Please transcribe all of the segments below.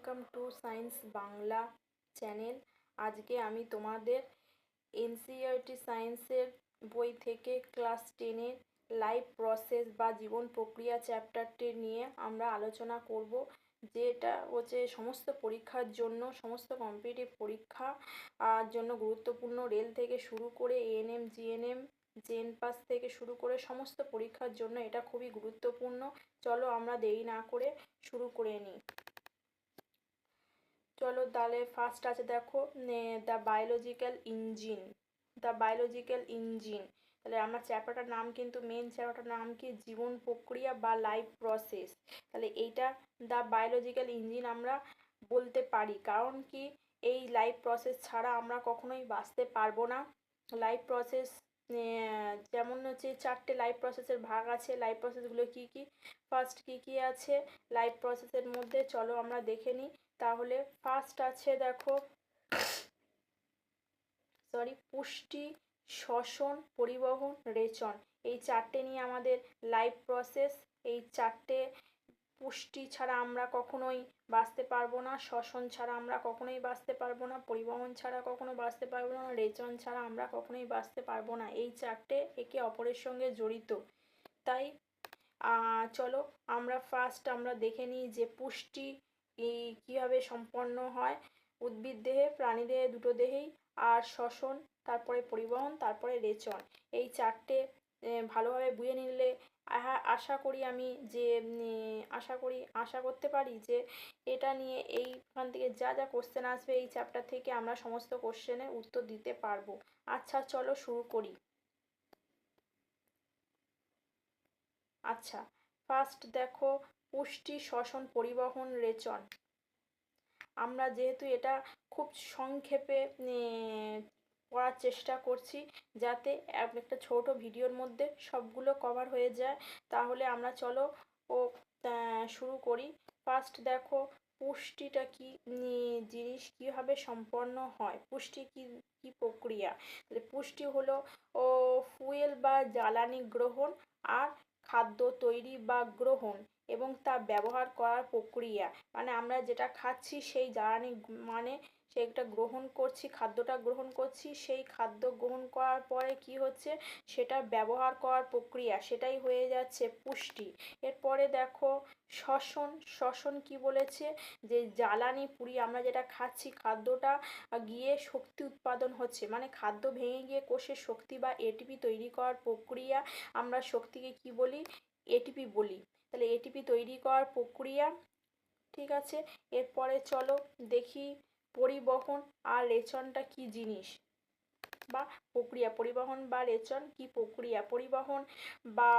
Welcome to science Bangla channel. আজকে আমি তোমাদের এনসিইআরটি সায়েন্সের বই থেকে ক্লাস 10-এর লাইফ প্রসেস বা জীবন প্রক্রিয়া চ্যাপ্টারটি নিয়ে আমরা আলোচনা করব, যেটা হচ্ছে সমস্ত পরীক্ষার জন্য, সমস্ত কম্পিটিটিভ পরীক্ষা জন্য গুরুত্বপূর্ণ। রেল থেকে শুরু করে এএনএম, জিএনএম, জেন পাস থেকে শুরু করে সমস্ত পরীক্ষার জন্য এটা খুবই গুরুত্বপূর্ণ। চলো আমরা দেরি না করে শুরু করে নিই। চলো তাহলে ফার্স্ট আছে, দেখো the biological engine. The biological engine, তাহলে আমরা চ্যাপ্টারটার নাম কিন্তু মেন চ্যাপ্টারটার নাম কি, জীবন প্রক্রিয়া বা লাইফ প্রসেস। তাহলে এইটা দ্য বায়োলজিক্যাল ইঞ্জিন আমরা বলতে পারি, কারণ কি এই লাইফ প্রসেস ছাড়া আমরা কখনোই বাঁচতে পারবো না। লাইফ প্রসেস যেমন হচ্ছে 4টে লাইফ প্রসেসের ভাগ আছে। লাইফ প্রসেসগুলো কি কি, ফার্স্ট কি কি আছে লাইফ প্রসেসের মধ্যে, চলো আমরা দেখে নিই। তাহলে ফার্স্ট আছে, দেখো পুষ্টি, শ্বসন, পরিবহন, রেচন। এই 4টে নিয়ে আমাদের লাইফ প্রসেস। এই 4টে, পুষ্টি ছাড়া আমরা কখনোই বাঁচতে পারবো না, শ্বসন ছাড়া আমরা কখনোই বাঁচতে পারবো না, পরিবহন ছাড়া কখনো বাঁচতে পারবো না, রেচন ছাড়া আমরা কখনোই বাঁচতে পারবো না। এই 4টে একে অপরের সঙ্গে জড়িত। তাই চলো আমরা ফার্স্ট আমরা দেখে নিই যে পুষ্টি কীভাবে সম্পন্ন হয় উদ্ভিদ দেহে, প্রাণী দেহে, দুটো দেহেই। আর শ্বসন, তারপরে পরিবহন, তারপরে রেচন। এই 4টে ভালোভাবে বুঝে নিলে আশা করি আমি যে আশা করতে পারি যে এটা নিয়ে এইখান থেকে যা যা কোশ্চেন আসবে এই চ্যাপ্টার থেকে আমরা সমস্ত কোশ্চেনের উত্তর দিতে পারবো। আচ্ছা চলো শুরু করি। আচ্ছা, ফার্স্ট দেখো পুষ্টি, শ্বসন, পরিবহন, রেচন। আমরা যেহেতু এটা খুব সংক্ষেপে পড়ার চেষ্টা করছি, যাতে একটা ছোট ভিডিওর মধ্যে সবগুলো কভার হয়ে যায়, তাহলে আমরা চলো শুরু করি। ফার্স্ট দেখো পুষ্টিটা কি জিনিস, কীভাবে সম্পন্ন হয়, পুষ্টি কি কি প্রক্রিয়া। পুষ্টি হলো ফুয়েল বা জ্বালানি গ্রহণ আর খাদ্য তৈরি বা গ্রহণ এবং তা ব্যবহার করার প্রক্রিয়া। মানে আমরা যেটা খাচ্ছি সেই জ্বালানি, মানে সেটা গ্রহণ করছি, খাদ্যটা গ্রহণ করছি, সেই খাদ্য গ্রহণ করার পরে কি হচ্ছে সেটা ব্যবহার করার প্রক্রিয়া, সেটাই হয়ে যাচ্ছে পুষ্টি। এরপরে দেখো শ্বসন। শ্বসন কি বলেছে, যে জ্বালানি পুড়িয়ে আমরা যেটা খাচ্ছি খাদ্যটা গিয়ে শক্তি উৎপাদন হচ্ছে, মানে খাদ্য ভেঙে গিয়ে কোষে শক্তি বা এটিপি তৈরি করার প্রক্রিয়া। আমরা শক্তিকে কি বলি, এটিপি বলি। তাহলে এটিপি তৈরি করার প্রক্রিয়া, ঠিক আছে। এরপরে চলো দেখি পরিবহন আর রেচনটা কি জিনিস বা প্রক্রিয়া। পরিবহন বা রেচন কি প্রক্রিয়া, পরিবহন বা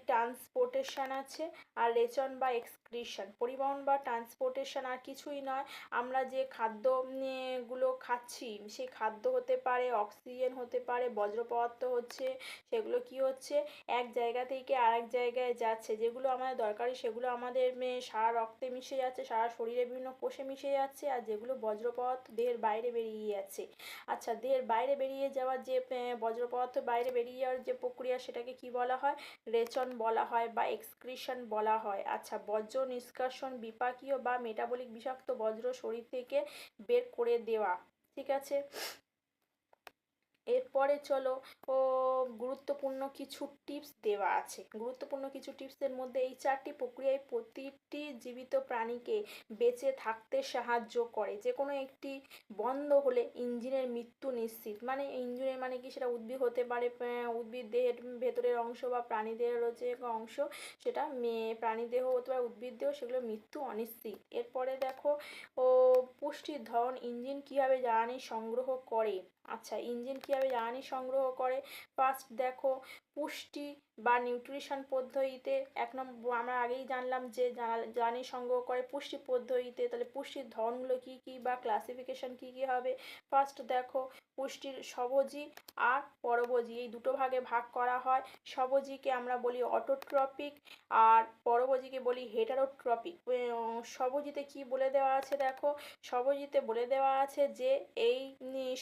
ট্রান্সপোর্টেশন আছে, আর রেচন বা এক্সক্রিশন। পরিবহন বা ট্রান্সপোর্টেশন আর কিছুই নয়, আমরা যে খাদ্য গুলো খাচ্ছি সেই খাদ্য হতে পারে অক্সিজেন, হতে পারে বজ্র পদার্থ হচ্ছে, সেগুলো কি হচ্ছে এক জায়গা থেকে আরেক জায়গায় যাচ্ছে, যেগুলো আমাদের দরকারি সেগুলো আমাদের সারা রক্তে মিশে যাচ্ছে, সারা শরীরে বিভিন্ন কোষে মিশে যাচ্ছে, আর যেগুলো বজ্র পদার্থ দেহের বাইরে বেরিয়ে যাচ্ছে। আচ্ছা, দেহের বাইরে বেরিয়ে যাওয়ার যে বজ্র পদার্থ বাইরে বেরিয়ে যাওয়ার যে প্রক্রিয়া, সেটাকে কি বলা হয়, রেচন বলা হয় বা এক্সক্রিশন বলা হয়। আচ্ছা, বজ্র নিষ্কাশন, বিপাকীয় বা মেটাবলিক বিষাক্ত বজ্র শরীর থেকে বের করে দেওয়া, ঠিক আছে। এরপরে চলো গুরুত্বপূর্ণ কিছু টিপস দেওয়া আছে। গুরুত্বপূর্ণ কিছু টিপসের মধ্যে এই 4টি প্রক্রিয়ায় প্রতিটি জীবিত প্রাণীকে বেঁচে থাকতে সাহায্য করে। যে কোনো একটি বন্ধ হলে ইঞ্জিনের মৃত্যু নিশ্চিত। মানে ইঞ্জিনের মানে কি, সেটা উদ্ভিদ হতে পারে, উদ্ভিদ দেহের ভেতরের অংশ বা প্রাণী দেহের যে অংশ, সেটা প্রাণী দেহ হতে পারে, উদ্ভিদ দেহ, সেগুলো মৃত্যু অনিশ্চিত। এরপরে দেখো পুষ্টির ধরন, ইঞ্জিন কীভাবে জ্বালানি সংগ্রহ করে। আচ্ছা, ইঞ্জিন কীভাবে জ্বালানি সংগ্রহ করে, ফার্স্ট দেখো পুষ্টি বা নিউট্রিশন পদ্ধতিতে। এক নম্বর আমরা আগেই জানলাম যে জ্বালানি সংগ্রহ করে পুষ্টি পদ্ধতিতে। তাহলে পুষ্টির ধরনগুলো কী কী বা ক্লাসিফিকেশন কী কী হবে, ফার্স্ট দেখো পুষ্টির স্বভোজী আর পরভোজী, এই দুটো ভাগে ভাগ করা হয়। স্বভোজীকে আমরা বলি অটোট্রপিক আর পরভোজীকে বলি হেটারোট্রপিক। স্বভোজীতে কি বলে দেওয়া আছে, দেখো স্বভোজীতে বলে দেওয়া আছে যে এই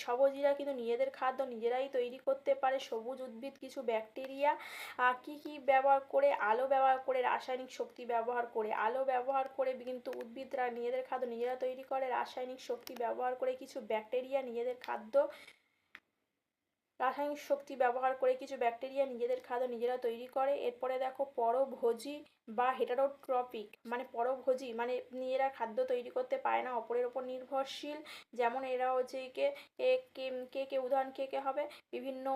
স্বভোজীরা কিন্তু নিজেদের খাদ্য নিজেরাই তৈরি করতে পারে। সবুজ উদ্ভিদ কিছু ব্যাকটেরিয়া ব্যাকটেরিয়া কি ব্যবহার করে, আলো ব্যবহার করে, রাসায়নিক শক্তি ব্যবহার করে। আলো ব্যবহার করে কিন্তু উদ্ভিদরা নিজেদের খাদ্য নিজেরা তৈরি করে, রাসায়নিক শক্তি ব্যবহার করে কিছু ব্যাকটেরিয়া নিজেদের খাদ্য রাসায়নিক শক্তি ব্যবহার করে কিছু ব্যাকটেরিয়া নিজেদের খাদ্য নিজেরা তৈরি করে। এরপরে দেখো পরভোজী বা হেটারোট্রপিক, মানে পরভোজী মানে নিজেরা খাদ্য তৈরি করতে পারে না, অপরের ওপর নির্ভরশীল। যেমন এরা হচ্ছে কে উদাহরণ কে হবে, বিভিন্ন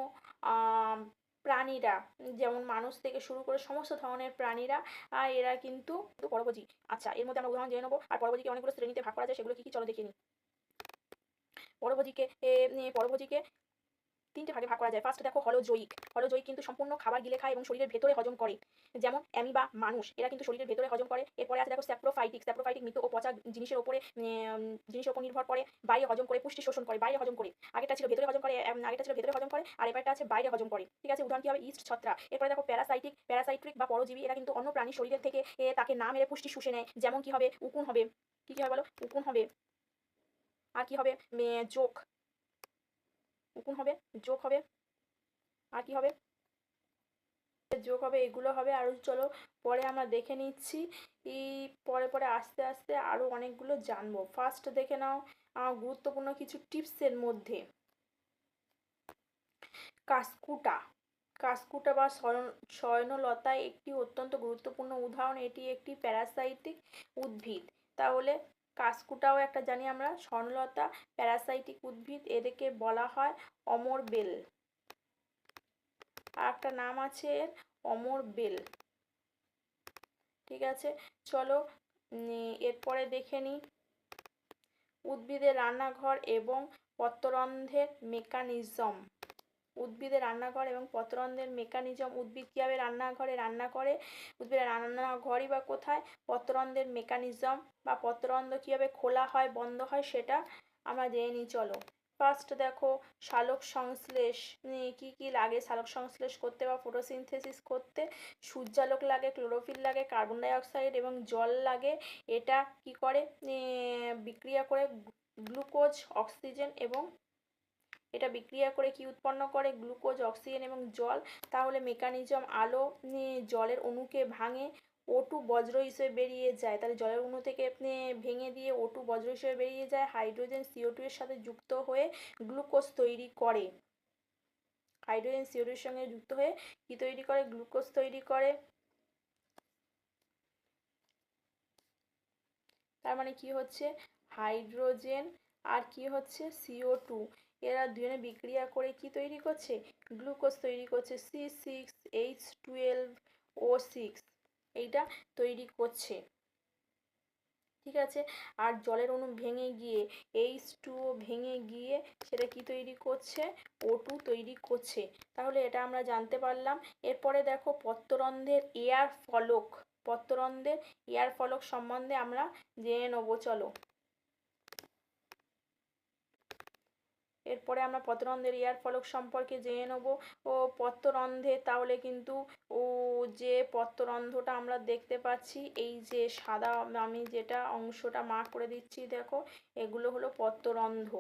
প্রাণীরা, যেমন মানুষ থেকে শুরু করে সমস্ত ধরনের প্রাণীরা, এরা কিন্তু পরভোজী। আচ্ছা, এর মধ্যে আমরা উদাহরণ জেনে নেবো। আর পরভোজীকে অনেকগুলো শ্রেণীতে ভাগ করা যায়, সেগুলো কি কি চলো দেখে নিই। পরভোজীকে 3টে ভাগে ভাগ করা যায়। ফার্স্ট দেখো হলোজৈয়িক। হলোজৈয়িক কিন্তু সম্পূর্ণ খাবার গিলে খায় এবং শরীরের ভেতরে হজম করে, যেমন অ্যামিবা, মানুষ, এরা কিন্তু শরীরের ভেতরে হজম করে। এরপরে আছে দেখো স্যাপ্রোফাইটিক। স্যাপ্রোফাইটিক মৃত ও পচা জিনিসের উপর নির্ভর করে, বাইরে হজম করে, পুষ্টি শোষণ করে, বাইরে হজম করে। আগেটা ছিল ভেতরে হজম করে, আর এবারটা আছে বাইরে হজম করে। ঠিক আছে, উদাহরণ কি হবে, ইস্ট, ছত্রাক। এরপরে দেখো প্যারাসাইটিক বা পরজীবী। এরা কিন্তু অন্য প্রাণীর শরীরের থেকে তাকে না মেরে পুষ্টি শুষে নেয়, যেমন কি হবে, উকুন হবে। কি হবে বলো, উকুন হবে। আর কি হবে, জোক, উকুন হবে, জোক হবে, আর কি হবে, যোগ হবে, এগুলো হবে। আরও চলো পরে আমরা দেখে নিচ্ছি, পরে আস্তে আস্তে আরও অনেকগুলো জানবো। ফার্স্ট দেখে নাও গুরুত্বপূর্ণ কিছু টিপসের মধ্যে কাসকুটা। কাসকুটা বা স্বর্ণলতা একটি অত্যন্ত গুরুত্বপূর্ণ উদাহরণ। এটি একটি প্যারাসাইটিক উদ্ভিদ। তাহলে কাসকুটাও একটা জানি আমরা, স্বর্ণলতা প্যারাসাইটিক উদ্ভিদ, এদেরকে বলা হয় অমর বেল। আর একটা নাম আছে এর, অমর বেল। ঠিক আছে, চলো এরপরে দেখে নিই উদ্ভিদের রান্নাঘর এবং পত্ররন্ধ্রের মেকানিজম। উদ্ভিদের রান্নাঘর এবং পত্ররন্ধ্রের মেকানিজম। উদ্ভিদ কীভাবে রান্নাঘরে রান্না করে, উদ্ভিদের রান্নাঘরই বা কোথায়, পত্ররন্ধ্রের মেকানিজম বা পত্ররন্ধ্র কীভাবে খোলা হয় বন্ধ হয় সেটা আমরা জেনে নিই। চলো ফার্স্ট দেখো সালোক সংশ্লেষ। কি লাগে সালোক সংশ্লেষ করতে বা ফটোসিনথেসিস করতে? সূর্যালোক লাগে, ক্লোরোফিল লাগে, কার্বন ডাই অক্সাইড এবং জল লাগে। এটা কি করে, বিক্রিয়া করে গ্লুকোজ, অক্সিজেন এবং এটা বিক্রিয়া করে কি উৎপন্ন করে, গ্লুকোজ, অক্সিজেন এবং জল। তাহলে মেকানিজম, আলো জলের অণুকে ভাঙে, O2 বজ্র হিসেবে বেরিয়ে যায়। তাহলে জলের অণু থেকে ভেঙে দিয়ে O2 বজ্র হিসেবে বেরিয়ে যায়, হাইড্রোজেন CO2 এর সাথে যুক্ত হয়ে গ্লুকোজ তৈরি করে। হাইড্রোজেন CO2 এর সঙ্গে যুক্ত হয়ে কি তৈরি করে, গ্লুকোজ তৈরি করে। তার মানে কি হচ্ছে, হাইড্রোজেন আর কি হচ্ছে CO2, এরা দুজনে বিক্রিয়া করে কি তৈরি করছে, গ্লুকোজ তৈরি করছে, C6H12O6 এইটা তৈরি করছে। ঠিক আছে, আর জলের অণু ভেঙে গিয়ে H2O ভেঙে গিয়ে সেটা কি তৈরি করছে, O2 তৈরি করছে। তাহলে এটা আমরা জানতে পারলাম। এরপরে দেখো পত্ররন্ধ্রের এয়ার ফলক। পত্ররন্ধ্রের এয়ার ফলক সম্বন্ধে আমরা জেনে নেবো। চলো এরপরে আমরা পত্ররন্ধ্রের এয়ার ফলক সম্পর্কে জেনে নেব। পত্ররন্ধ্রে তাহলে কিন্তু যে পত্ররন্ধ্রটা আমরা দেখতে পাচ্ছি, এই যে সাদা আমি যেটা অংশটা মার্ক করে দিচ্ছি দেখো, এগুলো হলো পত্ররন্ধ্র।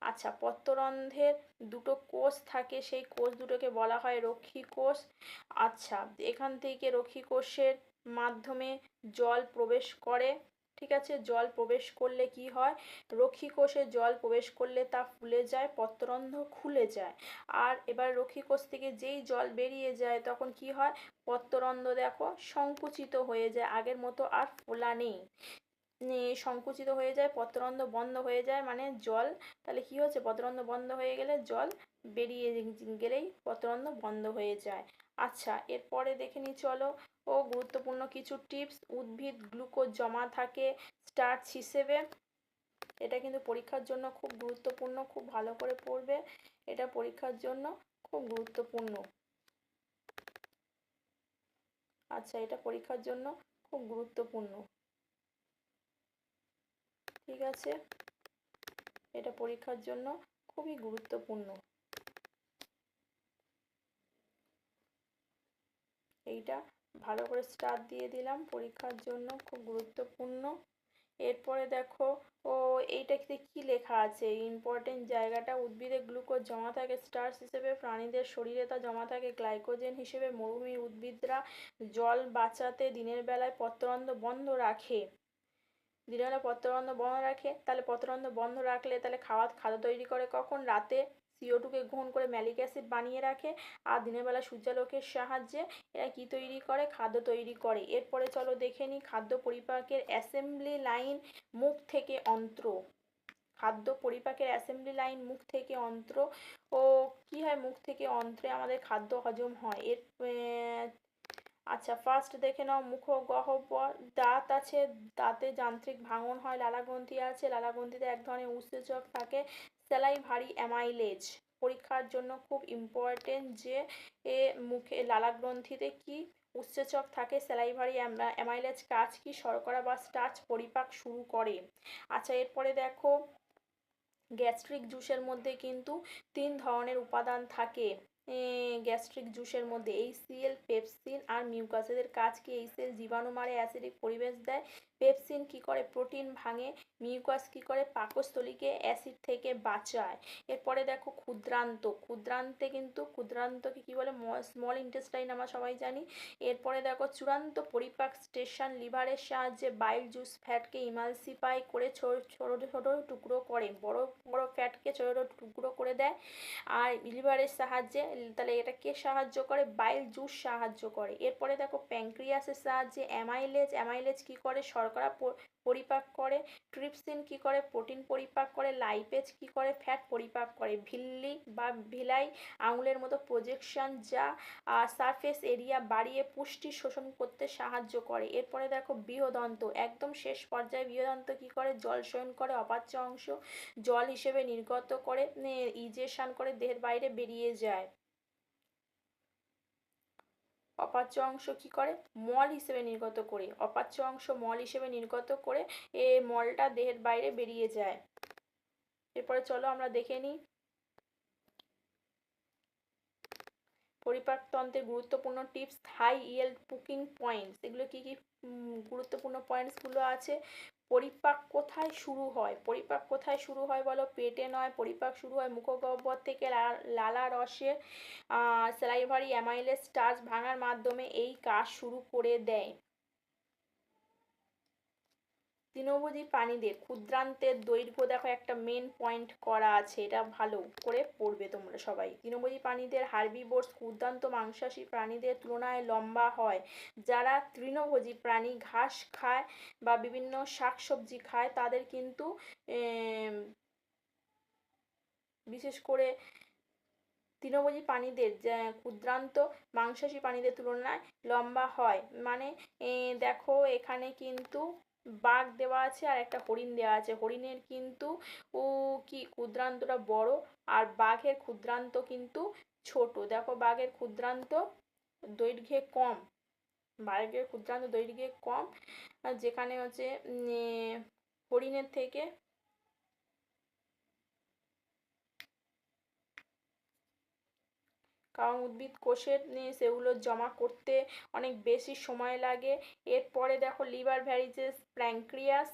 আচ্ছা, পত্ররন্ধ্রের দুটো কোষ থাকে, সেই কোষ দুটোকে বলা হয় রক্ষী কোষ। আচ্ছা, এখান থেকে রক্ষী কোষের মাধ্যমে জল প্রবেশ করে। ঠিক আছে, জল প্রবেশ করলে কি হয়, রক্ষী কোষে জল প্রবেশ করলে তা ফুলে যায়, পত্ররন্ধ্র খুলে যায়। আর এবার রক্ষী কোষ থেকে যেই জল বেরিয়ে যায় তখন কি হয়, পত্ররন্ধ্র দেখো সংকুচিত হয়ে যায়, আগের মতো আর ফোলা নেই, সংকুচিত হয়ে যায়, পত্ররন্ধ্র বন্ধ হয়ে যায়। মানে জল, তাহলে কি হচ্ছে, পত্ররন্ধ্র বন্ধ হয়ে গেলে জল বেরিয়ে গেলেই পত্ররন্ধ্র বন্ধ হয়ে যায়। আচ্ছা, এরপরে দেখে নিই চলো গুরুত্বপূর্ণ কিছু টিপস। উদ্ভিদ গ্লুকোজ জমা থাকে স্টার্চ হিসেবে। এটা কিন্তু পরীক্ষার জন্য খুব গুরুত্বপূর্ণ, খুব ভালো করে পড়বে, এটা পরীক্ষার জন্য খুব গুরুত্বপূর্ণ। আচ্ছা, এটা পরীক্ষার জন্য খুব গুরুত্বপূর্ণ। ঠিক আছে, এটা পরীক্ষার জন্য খুবই গুরুত্বপূর্ণ। এইটা ভালো করে স্টার দিয়ে দিলাম, পরীক্ষার জন্য খুব গুরুত্বপূর্ণ। এরপরে দেখো ও এইটাতে কি লেখা আছে, ইম্পর্টেন্ট জায়গাটা, উদ্ভিদে গ্লুকোজ জমা থাকে স্টার্চ হিসেবে, প্রাণীদের শরীরে তা জমা থাকে গ্লাইকোজেন হিসেবে, মরুভূমির উদ্ভিদরা জল বাঁচাতে দিনের বেলায় পত্ররন্ধ্র বন্ধ রাখে। দিনের বেলা পত্ররন্ধ্র বন্ধ রাখে, তাহলে পত্ররন্ধ্র বন্ধ রাখলে তাহলে খাদ্য তৈরি করে কখন? রাতে CO2 কে গ্রহণ করে ম্যালিক অ্যাসিড বানিয়ে রাখে, আর দিনের বেলা সূর্যালোকের সাহায্যে এরা কি তৈরি করে? খাদ্য তৈরি করে। এরপরে চলো দেখে নিই খাদ্য পরিপাকের অ্যাসেম্বলি লাইন মুখ থেকে অন্ত্র। খাদ্য পরিপাকের অ্যাসেম্বলি লাইন মুখ থেকে অন্ত্র। ও কি হয়? মুখ থেকে অন্ত্রে আমাদের খাদ্য হজম হয়। আচ্ছা, ফার্স্ট দেখে নাও মুখগহ্বর। দাঁত আছে, দাঁতে যান্ত্রিক ভাঙন হয়। লালাগ্রন্থি আছে, লালাগ্রন্থিতে এক ধরনের উৎসেচক থাকে স্যালাইভারি অ্যামাইলেজ। পরীক্ষার জন্য খুব ইম্পর্টেন্ট যে মুখে লালাগ্রন্থিতে কি উৎসেচক থাকে? Salivary amylase. কাজ কি? শর্করা বা স্টার্চ পরিপাক শুরু করে। আচ্ছা, এরপরে দেখো গ্যাস্ট্রিক জুসের মধ্যে কিন্তু 3 ধরনের উপাদান থাকে। গ্যাস্ট্রিক জুসের মধ্যে HCl, পেপসিন আর মিউকাস। এদের কাজ কি? HCl জীবাণু মারে, অ্যাসিডিক পরিবেশ দেয়। পেপসিন কি করে? প্রোটিন ভাঙে। মিউকাস কি করে? পাকস্থলীকে অ্যাসিড থেকে বাঁচায়। এরপরে দেখো ক্ষুদ্রান্ত। ক্ষুদ্রান্তকে কি বলে? স্মল ইন্টেস্টাইন আমরা সবাই জানি। এরপরে দেখো চূড়ান্ত পরিপাক স্টেশন। লিভারের সাহায্যে বাইল জুস ফ্যাটকে ইমালসিফাই করে ছোট ছোট টুকরো করে, বড় বড় ফ্যাটকে ছোট ছোট টুকরো করে দেয়। আর লিভারের সাহায্যে, তাহলে এটা কে সাহায্য করে? বাইল জুস সাহায্য করে। এরপরে দেখো প্যানক্রিয়াসের সাহায্যে অ্যামাইলেজ কি করে? শর্করা পরিপাক করে। ট্রিপসিন কি করে? প্রোটিন পরিপাক করে। লাইপেজ কি করে? ফ্যাট পরিপাক করে। ভিল্লি বা ভিলাই আঙুলের মতো প্রজেকশন, যা সারফেস এরিয়া বাড়িয়ে পুষ্টি শোষণ করতে সাহায্য করে। এরপরে দেখো বৃহদন্ত, একদম শেষ পর্যায়ে বৃহদন্ত কি করে? জল শোষণ করে, অপাচ্য অংশ জল হিসেবে নির্গত করে, ইজেকশন করে দেহের বাইরে বেরিয়ে যায়। অপাচ্য অংশ কি করে? মল হিসেবে নির্গত করে, অপাচ্য অংশ মল হিসেবে নির্গত করে মলটা দেহের বাইরে বেরিয়ে যায়। এরপরে চলো আমরা দেখে নিই পরিপাকতন্ত্রের গুরুত্বপূর্ণ tips. High yield cooking points, এগুলো কি কি গুরুত্বপূর্ণ পয়েন্টসগুলো আছে? পরিপাক কোথায় শুরু হয়? পরিপাক কোথায় শুরু হয় বলো? পেটে নয়, পরিপাক শুরু হয় মুখগহ্বর থেকে। লালা রসের স্যালাইভারি অ্যামাইলেজ স্টার্চ ভাঙার মাধ্যমে এই কাজ শুরু করে দেয়। তৃণভোজী প্রাণীদের ক্ষুদ্রান্তের দৈর্ঘ্য দেখো, একটা মেন পয়েন্ট করা আছে, এটা ভালো করে পড়বে তোমরা সবাই। তৃণভোজী প্রাণীদের হার্বিভোরস ক্ষুদ্রান্ত মাংসাশী প্রাণীদের তুলনায় লম্বা হয়। যারা তৃণভোজী প্রাণী ঘাস খায় বা বিভিন্ন শাকসবজি খায় তাদের কিন্তু বিশেষ করে তৃণভোজী প্রাণীদের ক্ষুদ্রান্ত মাংসাশী প্রাণীদের তুলনায় লম্বা হয়। মানে দেখো এখানে কিন্তু বাঘ দেওয়া আছে আর একটা হরিণ দেওয়া আছে। হরিণের কিন্তু কি ক্ষুদ্রান্তটা বড়, আর বাঘের ক্ষুদ্রান্ত কিন্তু ছোট। দেখো বাঘের ক্ষুদ্রান্ত দৈর্ঘ্যে কম, বাঘের ক্ষুদ্রান্ত দৈর্ঘ্যে কম, যেখানে হচ্ছে হরিণের থেকে কারণ উদ্ভিদ কোষের সেগুলো জমা করতে অনেক বেশি সময় লাগে। এরপরে দেখো লিভার ভ্যারিসেস প্যানক্রিয়াস।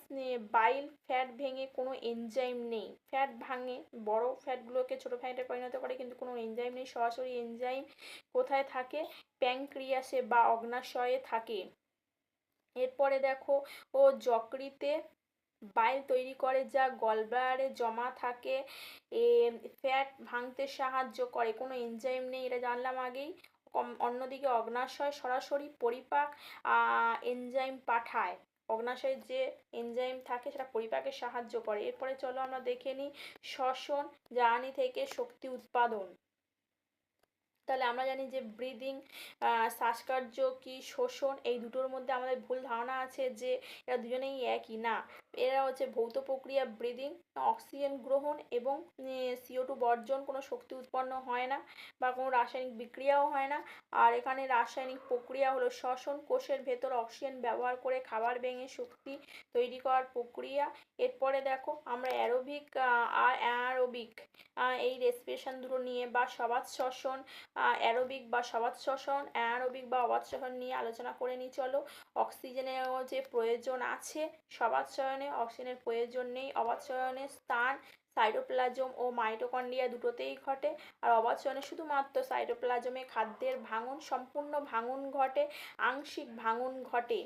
বাইল ফ্যাট ভেঙে কোনো এনজাইম নেই। ফ্যাট ভাঙে, বড় ফ্যাটগুলোকে ছোট ফ্যাটে পরিণত করে, কিন্তু কোনো এনজাইম নেই। সরাসরি এনজাইম কোথায় থাকে? প্যানক্রিয়াসে বা অগ্নাশয়ে থাকে। এরপরে দেখো যকৃতে বাইল তৈরি করে, যা গলব্লাডারে জমা থাকে। ফ্যাট ভাঙতে সাহায্য করে, কোনো এনজাইম নেই, এটা জানলাম আগেই। অন্যদিকে অগ্নাশয় সরাসরি পরিপাক এনজাইম পাঠায়। অগ্নাশয়ে যে এনজাইম থাকে সেটা পরিপাকে সাহায্য করে। এরপরে চলো আমরা দেখে নিই শ্বসন, জ্বালানি থেকে শক্তি উৎপাদন। তাহলে আমরা জানি যে ব্রিদিং, শ্বাসকার্য কি শোষণ, এই দুটোর মধ্যে আমাদের ভুল ধারণা আছে যে এরা দুজনেই একই। না, এরা হচ্ছে ভৌত প্রক্রিয়া। ব্রিদিং অক্সিজেন গ্রহণ এবং CO2 বর্জন, কোনো শক্তি উৎপন্ন হয় না বা কোনো রাসায়নিক বিক্রিয়াও হয় না। আর এখানে রাসায়নিক প্রক্রিয়া হলো শ্বসন, কোষের ভেতর অক্সিজেন ব্যবহার করে খাবার ভেঙে শক্তি তৈরি করার প্রক্রিয়া। এরপরে দেখো আমরা অ্যারোবিক আর অ্যানারোবিক এই রেসপিরেশন দুটো নিয়ে বা সবাত শ্বসন, অ্যারোবিক বা সবাত শ্বসন, অ্যানারোবিক বা অবাত শ্বসন নিয়ে আলোচনা করে নিই চলো। অক্সিজেনেরও যে প্রয়োজন আছে সবাত শ্বসনে, অক্সিজেনের প্রয়োজন নেই। অবাত স্থান সাইটোপ্লাজম ও মাইটোকন্ড্রিয়া দুটোতেই ঘটে। আর অবাত শুধুমাত্র সাইটোপ্লাজমে খাদ্যের ভাঙন, সম্পূর্ণ ভাঙন ঘটে, আংশিক ভাঙন ঘটে।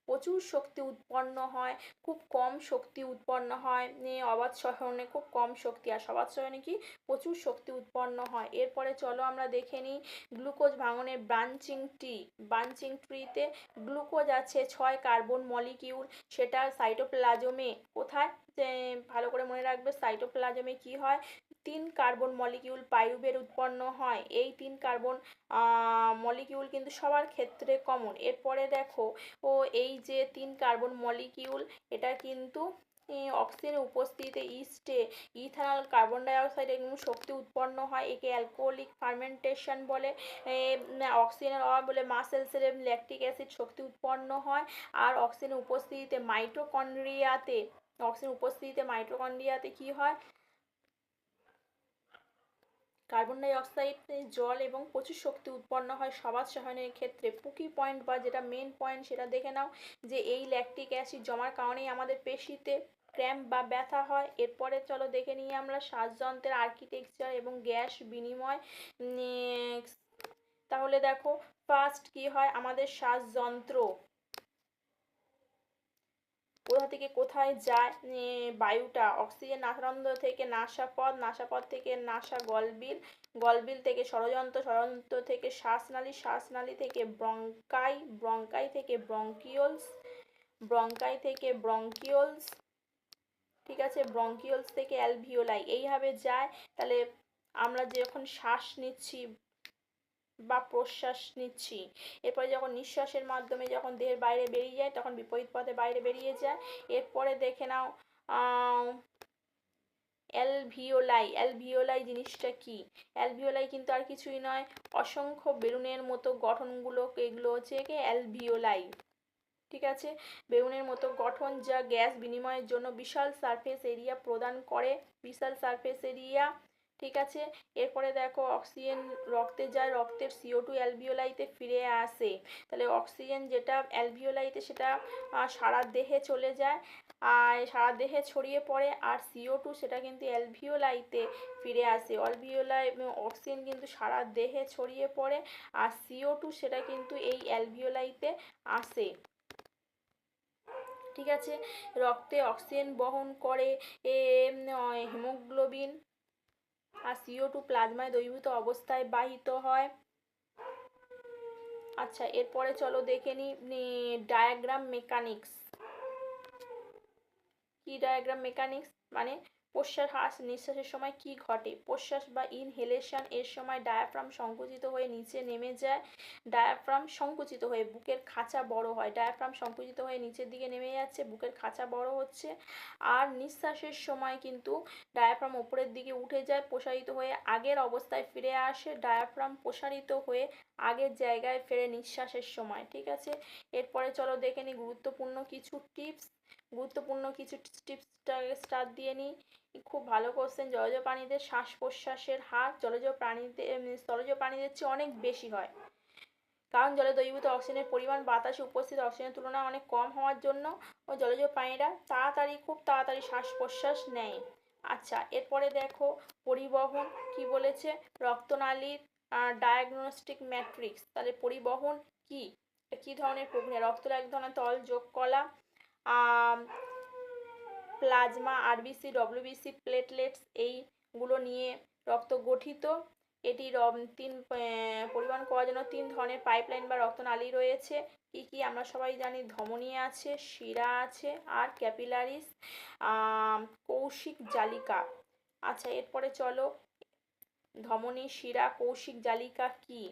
প্রচুর শক্তি উৎপন্ন হয়, খুব কম শক্তি উৎপন্ন হয়। অবাত শ্বসনে খুব কম শক্তি, আর সবাত শ্বসনে কি প্রচুর শক্তি উৎপন্ন হয়। এরপরে চলো আমরা দেখে নিই গ্লুকোজ ভাঙনের ব্রাঞ্চিং ট্রিতে গ্লুকোজ আছে 6 কার্বন মলিকিউল, সেটা সাইটোপ্লাজমে কোথায় ভালো করে মনে রাখবে, সাইটোপ্লাজমে কি হয় 3 কার্বন মলিকিউল পাইরুভেট উৎপন্ন হয়। এই 3 কার্বন মলিকিউল কিন্তু সবার ক্ষেত্রে কমন। এরপরে দেখো এই যে 3 কার্বন মলিকিউল, এটা কিন্তু অক্সিজেনের উপস্থিতিতে ইথানল কার্বন ডাই অক্সাইড এগুলো শক্তি উৎপন্ন হয়। একে অ্যালকোহলিক ফার্মেন্টেশন বলে। অক্সিজেনের অভাব বলে মাসেলসের ল্যাকটিক অ্যাসিড শক্তি উৎপন্ন হয়। আর অক্সিজেনের উপস্থিতিতে মাইটোকন্ড্রিয়াতে কি হয়, কার্বন ডাই অক্সাইড, জল এবং প্রচুর শক্তি উৎপন্ন হয় সবাত শ্বসনের ক্ষেত্রে। পুকি পয়েন্ট বা যেটা মেন পয়েন্ট সেটা দেখে নাও, যে এই ল্যাকটিক অ্যাসিড জমার কারণেই আমাদের পেশিতে ক্র্যাম্প বা ব্যথা হয়। এরপরে চলো দেখে নিই আমরা শ্বাসযন্ত্রের আর্কিটেকচার এবং গ্যাস বিনিময়। তাহলে দেখো ফার্স্ট কি হয়, আমাদের শ্বাসযন্ত্র কোথা থেকে কোথায় যায়, বায়ুটা অক্সিজেন নাসারন্ধ্র থেকে নাসাপথ, নাসাপথ থেকে নাসা গলবিল থেকে ষড়যন্ত্র থেকে শ্বাসনালী থেকে ব্রঙ্কাই থেকে ব্রঙ্কিওলস, ঠিক আছে, ব্রঙ্কিওলস থেকে অ্যালভিওলাই, এইভাবে যায়। তাহলে আমরা যখন শ্বাস নিচ্ছি বা প্রশ্বাস নিচ্ছি, এরপরে যখন নিঃশ্বাসের মাধ্যমে যখন দেহের বাইরে বেরিয়ে যায় তখন বিপরীত পথে বাইরে বেরিয়ে যায়। এরপরে দেখে নাও অ্যালভিওলাই জিনিসটা কি, অ্যালভিওলাই কিন্তু আর কিছুই নয়, অসংখ্য বেলুনের মতো গঠনগুলো, এগুলো হচ্ছে কি অ্যালভিওলাই, ঠিক আছে, বেলুনের মতো গঠন যা গ্যাস বিনিময়ের জন্য বিশাল সারফেস এরিয়া প্রদান করে, ঠিক আছে। এরপরে দেখো অক্সিজেন রক্তে যায়, রক্তের CO2 অ্যালভিওলাইতে ফিরে আসে। তাহলে অক্সিজেন যেটা অ্যালভিওলাইতে সেটা সারা দেহে চলে যায়, আর সারা দেহে ছড়িয়ে পড়ে, আর CO2 সেটা কিন্তু অ্যালভিওলাইতে ফিরে আসে। অক্সিজেন কিন্তু সারা দেহে ছড়িয়ে পড়ে, আর CO2 সেটা কিন্তু এই অ্যালভিওলাইতে আসে, ঠিক আছে। রক্তে অক্সিজেন বহন করে হিমোগ্লোবিন, আর CO2 প্লাজমায় দ্রবীভূত অবস্থায় বাহিত হয়। আচ্ছা, এরপরে চলো দেখে নিই ডায়াগ্রাম মেকানিক্স। কি ডায়াগ্রাম মেকানিক্স মানে প্রশ্বাস নিঃশ্বাসের সময় কি ঘটে, প্রশ্বাস বা ইনহেলেশন এর সময় ডায়াফ্রাম সংকুচিত হয়ে নিচে নেমে যায়, ডায়াফ্রাম সংকুচিত হয়ে বুকের খাঁচা বড় হয়, ডায়াফ্রাম সংকুচিত হয়ে নিচের দিকে নেমে যাচ্ছে, বুকের খাঁচা বড় হচ্ছে। আর নিঃশ্বাসের সময় কিন্তু ডায়াফ্রাম উপরের দিকে উঠে যায়, প্রসারিত হয়ে আগের অবস্থায় ফিরে আসে, ডায়াফ্রাম প্রসারিত হয়ে আগের জায়গায় ফেরে নিঃশ্বাসের সময়, ঠিক আছে। এরপরে চলো দেখে নিই গুরুত্বপূর্ণ কিছু টিপস স্টার্ট দিয়ে নিই। খুব ভালো কোশ্চেন। জলজ প্রাণীদের শ্বাস প্রশ্বাসের হার স্থলজ প্রাণীদের চেয়ে অনেক বেশি হয়, কারণ জলে দ্রবীভূত অক্সিজেনের পরিমাণ বাতাসে উপস্থিত অক্সিজেনের তুলনায় অনেক কম হওয়ার জন্য জলজ প্রাণীরা খুব তাড়াতাড়ি শ্বাস প্রশ্বাস নেয়। আচ্ছা, এরপরে দেখো পরিবহন কি বলেছে, রক্তনালীর ডায়াগনস্টিক ম্যাট্রিক্স। তাহলে পরিবহন কি ধরনের প্রক্রিয়া, রক্তের এক ধরনের তরল যোগ কলা, প্লাজমা, RBC, WBC, প্লেটলেটস, এইগুলো নিয়ে রক্ত গঠিত। এটি পরিবহন করার জন্য 3 ধরনের পাইপলাইন বা রক্তনালী রয়েছে। কি আমরা সবাই জানি, ধমনী আছে, শিরা আছে, আর ক্যাপিলারিস, কৌশিক জালিকা। আচ্ছা, এরপরে চলো ধমনী, শিরা, কৌশিক জালিকা কি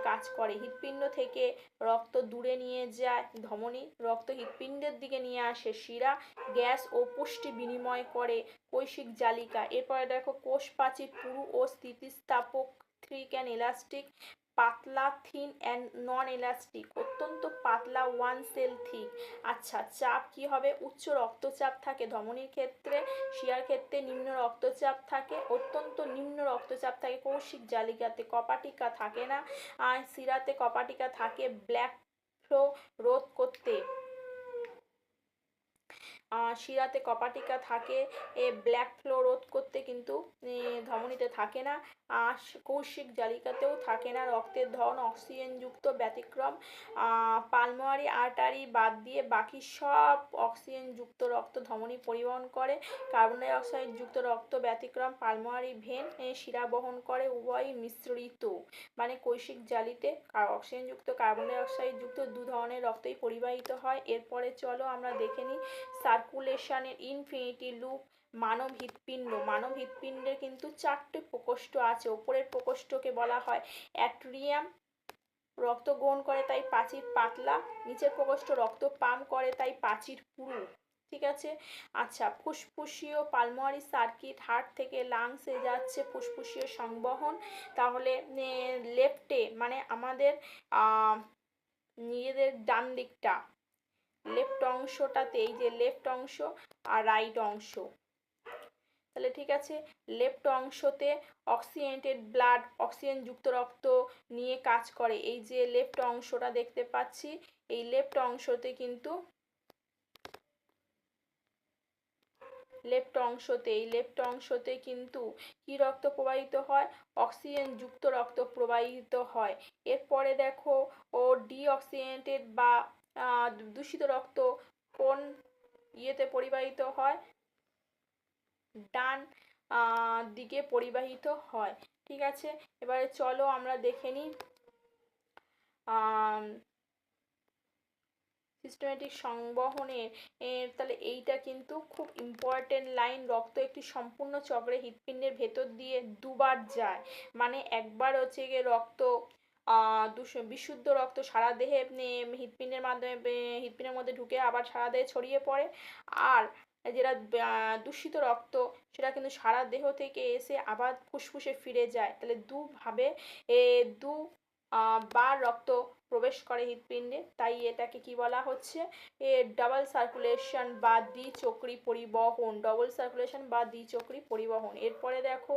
কাজ করে, হৃৎপিণ্ড থেকে রক্ত দূরে নিয়ে যায় ধমনী, রক্ত হৃৎপিণ্ডের দিকে নিয়ে আসে শিরা, গ্যাস ও পুষ্টি বিনিময় করে কৌশিক জালিকা। এরপরে দেখো কোষ প্রাচীর পুরু ও স্থিতিস্থাপক, থিক অ্যান্ড ইলাস্টিক, পাতলা, থিন অ্যান্ড নন ইলাস্টিক, অত্যন্ত পাতলা, ওয়ান সেল থিক। আচ্ছা, চাপ কি হবে, উচ্চ রক্তচাপ থাকে ধমনীর ক্ষেত্রে, শিরার ক্ষেত্রে নিম্ন রক্তচাপ থাকে, অত্যন্ত নিম্ন রক্তচাপ থাকে কৌশিক জালিকাতে, কপাটিকা থাকে না, আর শিরাতে কপাটিকা থাকে ব্ল্যাক ফ্লো রোধ করতে। শিরাতে কপাটিকা থাকে, ব্ল্যাক ফ্লো রোধ করতে কিন্তু ধমনীতে থাকে না, কৌশিক জালিকাতেও থাকে না। রক্তের ধরন অক্সিজেনযুক্ত ব্যতিক্রম পালমোনারি আর্টারি বাদ দিয়ে বাকি সব অক্সিজেনযুক্ত রক্ত ধমনী পরিবহন করে। কার্বন ডাই অক্সাইড যুক্ত রক্ত ব্যতিক্রম পালমোনারি ভেন শিরা বহন করে। উভয়ই মিশ্রিত, মানে কৈশিক জালিতে অক্সিজেনযুক্ত কার্বন ডাই অক্সাইড যুক্ত দু ধরনের রক্তই পরিবাহিত হয়। এরপরে চলো আমরা দেখে নিই সার্কুলেশনের ইনফিনিটি লুপ। মানব হৃৎপিণ্ড, মানব হৃৎপিণ্ডের কিন্তু 4টে প্রকোষ্ঠ আছে। ওপরের প্রকোষ্ঠকে বলা হয় অ্যাট্রিয়াম, রক্ত গ্রহণ করে তাই প্রাচীর পাতলা। নিচের প্রকোষ্ঠ রক্ত পাম্প করে তাই প্রাচীর পুরু। ঠিক আছে। আচ্ছা, ফুসফুসীয় পালমোনারি সার্কিট, হার্ট থেকে লাংসে যাচ্ছে ফুসফুসীয় সংবহন। তাহলে লেফটে মানে আমাদের নিজেদের ডান দিকটা, লেফট অংশটাতে, এই যে লেফট অংশ আর রাইট অংশ, তাহলে ঠিক আছে, লেফট অংশতে অক্সিজেনেটেড ব্লাড, অক্সিজেনযুক্ত রক্ত নিয়ে কাজ করে। এই যে লেফট অংশটা দেখতে পাচ্ছি, এই লেফট অংশতে কিন্তু লেফট অংশতে কিন্তু কি রক্ত প্রবাহিত হয়? অক্সিজেনযুক্ত রক্ত প্রবাহিত হয়। এরপরে দেখো ডিঅক্সিজেনেটেড বা দূষিত রক্ত কোন ইয়েতে পরিবাহিত হয়? ডান দিকে পরিবাহিত হয়। ঠিক আছে, এবারে চলো আমরা দেখে নিই সিস্টেমেটিক সংবহনের। তাহলে এইটা কিন্তু খুব ইম্পর্টেন্ট লাইন। রক্ত একটি সম্পূর্ণ চক্রে হৃৎপিণ্ডের ভেতর দিয়ে দুবার যায়। মানে একবার হচ্ছে গিয়ে রক্ত বিশুদ্ধ রক্ত সারা দেহে হৃৎপিণ্ডের মাধ্যমে হৃৎপিণ্ডের মধ্যে ঢুকে আবার সারা দেহে ছড়িয়ে পড়ে। আর যেটা দূষিত রক্ত সেটা কিন্তু সারা দেহ থেকে এসে আবার ফুসফুসে ফিরে যায়। তাহলে দুভাবে দু বার রক্ত প্রবেশ করে হৃৎপিণ্ডে, তাই এটাকে কি বলা হচ্ছে? ডাবল সার্কুলেশন বা দ্বিচক্রী পরিবহন, ডবল সার্কুলেশন বা দ্বিচক্রী পরিবহন। এরপরে দেখো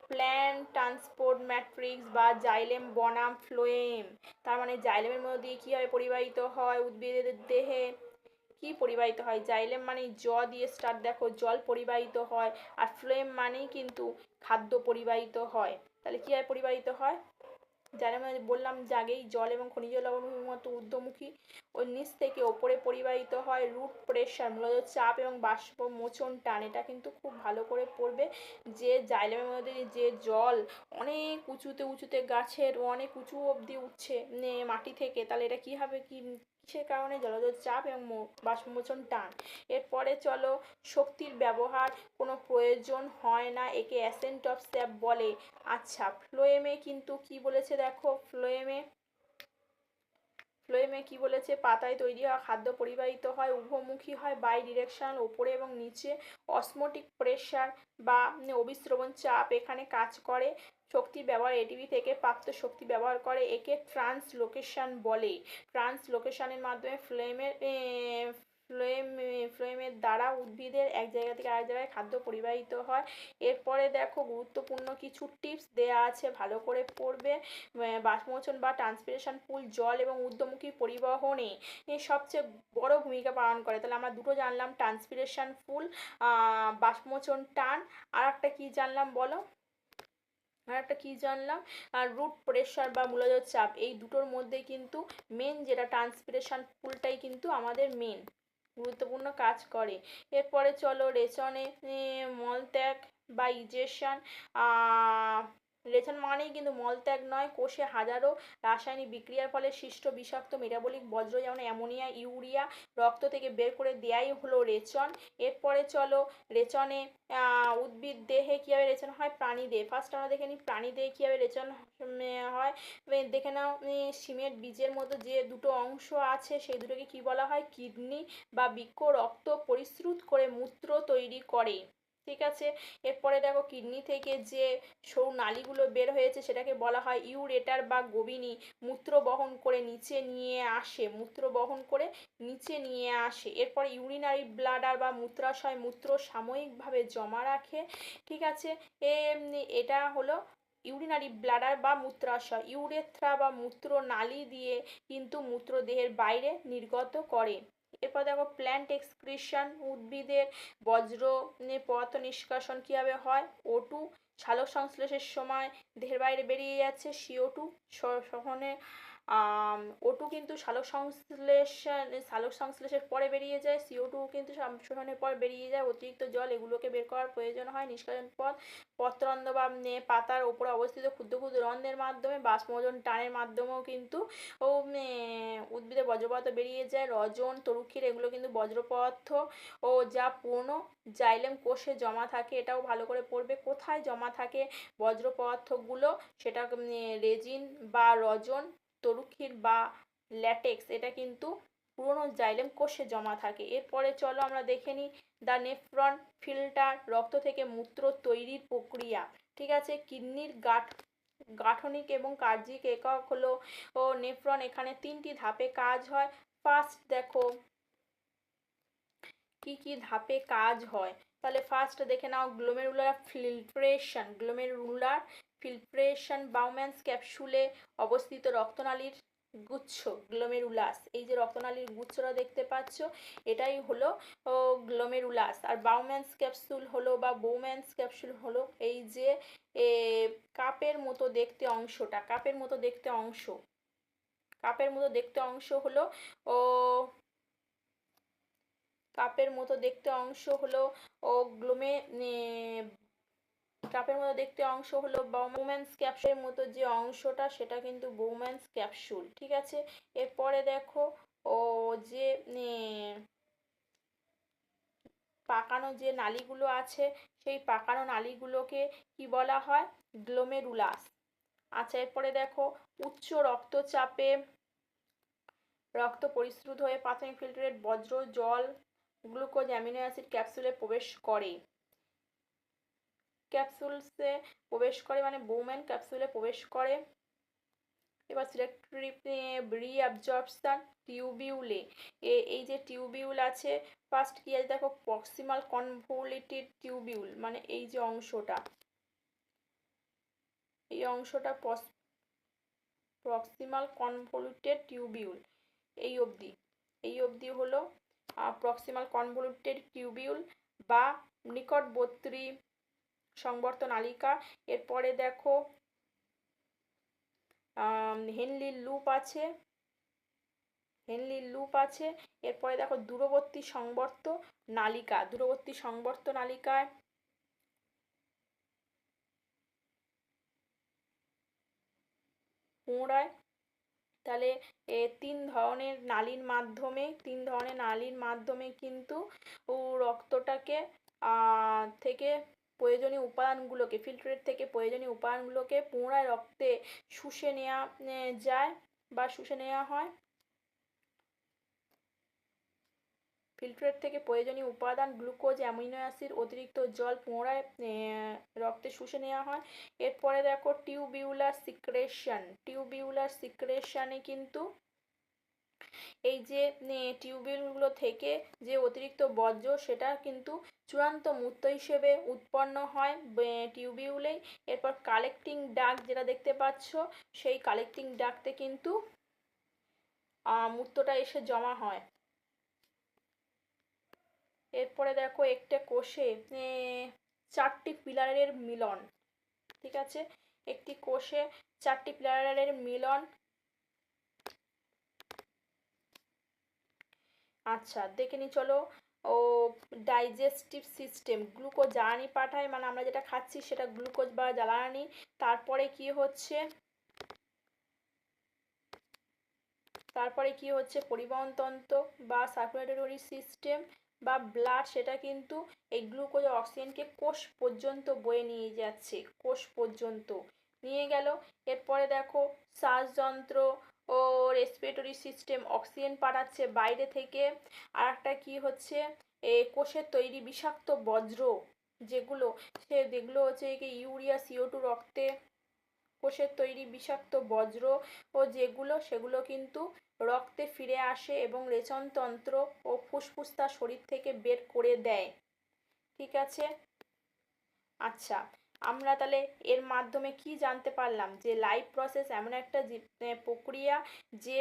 প্ল্যান্ট ট্রান্সপোর্ট ম্যাট্রিক্স বা জাইলেম বনাম ফ্লোয়েম। তার মানে জাইলেমের মধ্যে দিয়ে কীভাবে পরিবাহিত হয়? উদ্ভিদের দেহে কি পরিবাহিত হয়? জাইলেম মানেই দিয়ে স্টার্ট, দেখো জল পরিবাহিত হয়। আর ফ্লোয়েম মানেই কিন্তু খাদ্য পরিবাহিত হয়। তাহলে কীভাবে পরিবাহিত হয়? যারা মানে বললাম যে আগেই, জল এবং খনিজ লবণের মতো ঊর্ধ্বমুখী ও নিচ থেকে ওপরে পরিবাহিত হয়। রুট প্রেশার, মূলত চাপ এবং বাষ্প মোচন টান। এটা কিন্তু খুব ভালো করে পড়বে যে জাইলেমের মধ্যে যে জল অনেক উঁচুতে গাছের অনেক উঁচু অবধি উঠছে মাটি থেকে, তাহলে এটা কী হবে? কিসের কারণে? জলজ চাপ এবং বাষ্পমোচন টান। এরপরে চলো শক্তির ব্যবহার কোনো প্রয়োজন হয় না, একে অ্যাসেন্ট অফ স্যাপ বলে। আচ্ছা, ফ্লোয়েমে কিন্তু কি বলেছে দেখো, ফ্লোয়েমে কি বলেছে? পাতায় তৈরি হওয়া খাদ্য পরিবাহিত হয়, উভমুখী হয়, বাই ডিরেকশনাল, ওপরে এবং নিচে। অসমোটিক প্রেশার বা অভিস্রবণ চাপ এখানে কাজ করে। শক্তি ব্যবহার এটিপি থেকে প্রাপ্ত শক্তি ব্যবহার করে, একে ট্রান্সলোকেশন বলে। ট্রান্সলোকেশনের মাধ্যমে ফ্লোয়েমের দ্বারা উদ্ভিদের এক জায়গা থেকে আরেক জায়গায় খাদ্য পরিবাহিত হয়। এরপরে দেখো গুরুত্বপূর্ণ কিছু টিপস দেয়া আছে, ভালো করে পড়বে। বাষ্পমোচন বা ট্রান্সপিরেশন পুল জল এবং ঊর্ধ্বমুখী পরিবহনে সবচেয়ে বড় ভূমিকা পালন করে। তাহলে আমরা দুটো জানলাম, ট্রান্সপিরেশন পুল, বাষ্পমোচন টান। আর একটা কি জানলাম বলো? আর একটা কি জানলাম? রুট প্রেশার বা মূলজ চাপ। এই দুটোর মধ্যে কিন্তু মেন যেটা ট্রান্সপিরেশন পুলটাই কিন্তু আমাদের মেন গুরুত্বপূর্ণ কাজ করে। এরপরে চলো রেচনে মলত্যাগ বা ইজেশন। রেচন মানেই কিন্তু মলত্যাগ নয়, কোষে হাজারো রাসায়নিক বিক্রিয়ার ফলে সৃষ্ট বিষাক্ত মেটাবলিক বজ্র যেমন অ্যামোনিয়া, ইউরিয়া রক্ত থেকে বের করে দেয়াই হলো রেচন। এরপরে চলো রেচনে উদ্ভিদ দেহে কীভাবে রেচন হয়? প্রাণী দেহে। ফার্স্ট আমরা দেখে নিই প্রাণী দেহে কীভাবে রেচন হয়। দেখে নাও, সিমের বীজের মতো যে দুটো অংশ আছে সেই দুটোকে কি বলা হয়? কিডনি বা বৃক্ক রক্ত পরিশ্রুত করে মূত্র তৈরি করে। ঠিক আছে, এরপরে দেখো কিডনি থেকে যে সরু নালীগুলো বের হয়েছে সেটাকে বলা হয় ইউরেটার বা গোবিনী। মূত্র বহন করে নিচে নিয়ে আসে। এরপর ইউরিনারি ব্লাডার বা মূত্রাশয় মূত্র সাময়িকভাবে জমা রাখে। ঠিক আছে, এটা হলো ইউরিনারি ব্লাডার বা মূত্রাশয়। ইউরেথ্রা বা মূত্র নালী দিয়ে কিন্তু মূত্র দেহের বাইরে নির্গত করে। এরপর দেখো প্ল্যান্ট এক্সক্রিশন, উদ্ভিদের বজ্র পদার্থ নিষ্কাশন কীভাবে হয়। O2 সালোক সংশ্লেষের সময় দেহের বাইরে বেরিয়ে যাচ্ছে, CO2 সহনে O2 কিন্তু সালোক সংশ্লেষের পরে বেরিয়ে যায়, CO2 কিন্তু শোষণের পর বেরিয়ে যায়। অতিরিক্ত জল এগুলোকে বের করার প্রয়োজন হয়। নিষ্কাশন পথ পত্ররন্ধ্র বা পাতার ওপরে অবস্থিত ক্ষুদ্র ক্ষুদ্র রন্ধ্রের মাধ্যমে বাষ্পমোচন টানের মাধ্যমেও কিন্তু উদ্ভিদের বজ্র পদার্থ বেরিয়ে যায়। রজন, তরুক্ষীর এগুলো কিন্তু বজ্র পদার্থ ও যা পুরনো জাইলেম কোষে জমা থাকে। এটাও ভালো করে পড়বে। কোথায় জমা থাকে বজ্র পদার্থগুলো, সেটা রেজিন বা রজন, তরুক্ষীর বা ল্যাটেক্স, এটা কিন্তু পুরনো জাইলেম কোষে জমা থাকে। এরপরে চলো আমরা দেখে নিই দ্য নেফ্রন ফিল্টার, রক্ত থেকে মূত্র তৈরির প্রক্রিয়া। ঠিক আছে, কিডনির গাঠনিক এবং কার্যিক একক হলো নেফ্রন। এখানে 3টি ধাপে কাজ হয়। ফার্স্ট দেখো কি কি ধাপে কাজ হয়, তাহলে ফার্স্ট দেখে নাও গ্লোমেরুলার ফিল্ট্রেশন। বাউম্যানস ক্যাপসুলে অবস্থিত রক্তনালীর গুচ্ছ গ্লোমেরুলাস, এই যে রক্তনালীর গুচ্ছটা দেখতে পাচ্ছ এটাই হলো গ্লোমেরুলাস। আর বাউম্যানস ক্যাপসুল হলো এই যে কাপের মতো দেখতে অংশ হলো কাপের মতো দেখতে অংশ হলো বাউম্যানস ক্যাপসুলের মতো যে অংশটা সেটা কিন্তু বাউম্যানস ক্যাপসুল। ঠিক আছে, এরপরে দেখো যে পাকানো যে নালীগুলো আছে সেই পাকানো নালীগুলোকে কি বলা হয়, গ্লোমেরুলাস। আচ্ছা, এরপরে দেখো উচ্চ রক্তচাপে রক্ত পরিশ্রুত হয়ে প্রাথমিক ফিল্টারের বজ্র জল গ্লুকোজ অ্যামিনো অ্যাসিড ক্যাপসুলে প্রবেশ করে। মানে বোম্যান ক্যাপসুলে প্রবেশ করে। এবার সিলেক্টিভ রিঅ্যাবজর্পশন টিউবিউলে, এই যে টিউবিউল আছে, ফার্স্ট কি আছে দেখো প্রক্সিমাল কনভলিউটেড টিউবিউল, মানে এই যে অংশটা প্রক্সিমাল কনভলিউটেড টিউবিউল, এই অবধি হলো প্রক্সিমাল কনভলিউটেড টিউবিউল বা নিকটবর্তী সংবর্ত নালিকা। এরপরে দেখো হেনলির লুপ আছে। এরপরে দেখো দূরবর্তী সংবর্ত নালিকায় পুনরায় তাহলে তিন ধরনের নালীর মাধ্যমে কিন্তু রক্তটাকে থেকে প্রয়োজনীয় উপাদানগুলোকে ফিল্টারের থেকে প্রয়োজনীয় উপাদানগুলোকে পুনরায় রক্তে শুষে নেওয়া যায় বা শুষে নেওয়া হয়। ফিল্টারের থেকে প্রয়োজনীয় উপাদান গ্লুকোজ, অ্যামিনো অ্যাসিড, অতিরিক্ত জল পুনরায় রক্তে শুষে নেওয়া হয়। এরপরে দেখো টিউবিউলার সিক্রেশনে কিন্তু এই যে টিউবিউলগুলো থেকে যে অতিরিক্ত বর্জ্য সেটা কিন্তু চূড়ান্ত মূত্র হিসেবে উৎপন্ন হয় টিউবিউলেই। এরপর কালেক্টিং ডাক্ট যেটা দেখতে পাচ্ছ, সেই কালেক্টিং ডাক্টে কিন্তু মূত্রটা এসে জমা হয়। এরপরে দেখো একটা কোষে 4টি পিলারের মিলন। ঠিক আছে, একটি কোষে 4টি পিলারের মিলন। আচ্ছা, দেখে নি চলো ডাইজেস্টিভ সিস্টেম, গ্লুকোজ জ্বালানি পাঠায়, মানে আমরা যেটা খাচ্ছি সেটা গ্লুকোজ বা জ্বালানি। তারপরে কি হচ্ছে পরিবহন তন্ত্র বা সার্কুলেটরি সিস্টেম বা ব্লাড, সেটা কিন্তু এই গ্লুকোজ ও অক্সিজেনকে কোষ পর্যন্ত বয়ে নিয়ে যাচ্ছে, নিয়ে গেল। এরপরে দেখো শ্বাসযন্ত্র ও রেসপিরেটরি সিস্টেম, অক্সিজেন পাঠাচ্ছে বাইরে থেকে। আর একটা কি হচ্ছে কোষের তৈরি বিষাক্ত বজ্র যেগুলো হচ্ছে কি ইউরিয়া, CO2 রক্তে কোষের তৈরি বিষাক্ত বজ্র সেগুলো কিন্তু রক্তে ফিরে আসে এবং রেচনতন্ত্র ও ফুসফুস তার শরীর থেকে বের করে দেয়। ঠিক আছে, আচ্ছা, আমরা তাহলে এর মাধ্যমে কি জানতে পারলাম, যে লাইফ প্রসেস এমন একটা প্রক্রিয়া যে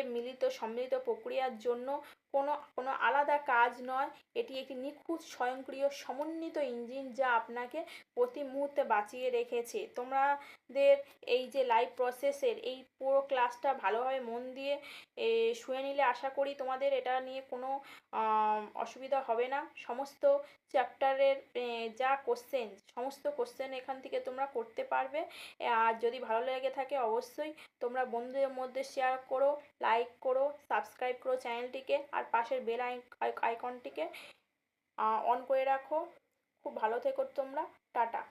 সম্মিলিত প্রক্রিয়ার জন্য কোনো আলাদা কাজ নয়, এটি একটি নিখুঁত স্বয়ংক্রিয় সমন্বিত ইঞ্জিন যা আপনাকে প্রতি মুহূর্তে বাঁচিয়ে রেখেছে। তোমাদের এই যে লাইভ প্রসেসের এই পুরো ক্লাসটা ভালোভাবে মন দিয়ে শুনে নিলে আশা করি তোমাদের এটা নিয়ে কোনো অসুবিধা হবে না। সমস্ত চ্যাপ্টারের যা কোশ্চেন, সমস্ত কোশ্চেন এখান থেকে তোমরা করতে পারবে। আর যদি ভালো লেগে থাকে অবশ্যই তোমরা বন্ধুদের মধ্যে শেয়ার করো, লাইক করো, সাবস্ক্রাইব করো চ্যানেলটিকে, আর পাশের বেল আইকনটিকে অন করে রাখো। খুব ভালো থেকো তোমরা। টাটা।